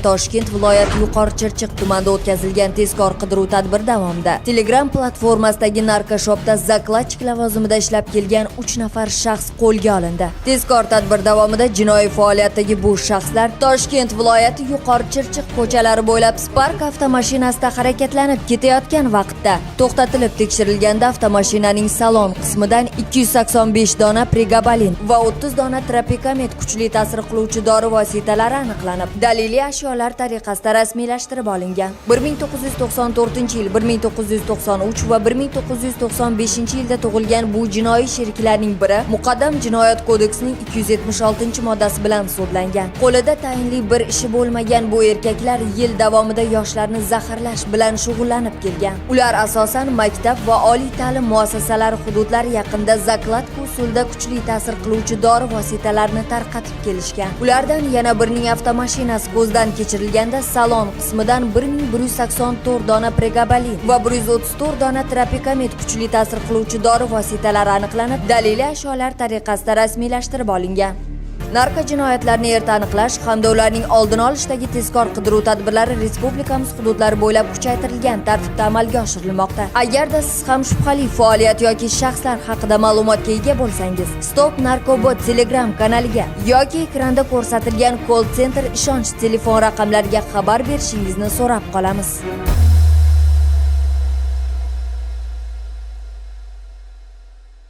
Toshkent viloyati Yuqori Chirchiq tumanida o'tkazilgan tezkor qidiruv tadbiri davomida Telegram platformasidagi narkoshopda zakladchik lavozimida ishlab kelgan 3 nafar shaxs qo'lga olindi. Tezkor tadbir davomida jinoiy faoliyatdagi bu shaxslar Toshkent viloyati Yuqori Chirchiq ko'chalari bo'ylab Spark avtomashinasida harakatlanib ketayotgan vaqtda to'xtatilib tekshirilganda avtomashinaning salon qismidan 285 dona pregabalin va 30 dona tropikamet kuchli ta'sir qiluvchi dori vositalari aniqlanib, daliliy ashyolar tariqasida rasmiylashtirib olingan. 1994-yil, 1993 va 1995-yilda tug'ilgan bu jinoiy sheriklarning biri Muqaddam Jinoyat kodeksining 276-moddasi bilan sudlangan. Qo'lida tayinli bir ishi bo'lmagan bu erkaklar yil davomida yoshlarni zaharlash bilan shug'ullanib kelgan. Ular asosan maktab va oliy ta'lim muassasalari hududlari yaqinida zakladka usulida kuchli ta'sir qiluvchi dori vositalarini tarqatib kelishgan. Ulardan yana birining avtomashinasi ko'zdan kechirilganda salon qismidan 1184 dona pregabalin va 134 dona tropikamet kuchli ta'sir qiluvchi dori vositalari aniqlanib, daliliy ashyolar tariqasida rasmiylashtirib olingan. Narko jinoyatlarni erta aniqlash hamda ularning oldini olishdagi tezkor qidiruv tadbirlari respublikamiz hududlari bo'ylab kuchaytirilgan tartibda amalga oshirilmoqda. Agarda siz ham shubhali faoliyat yoki shaxslar haqida ma'lumotga ega bo'lsangiz, Stop Narkobot Telegram kanaliga yoki ekranda ko'rsatilgan call center ishonch telefon raqamlariga xabar berishingizni so'rab qolamiz.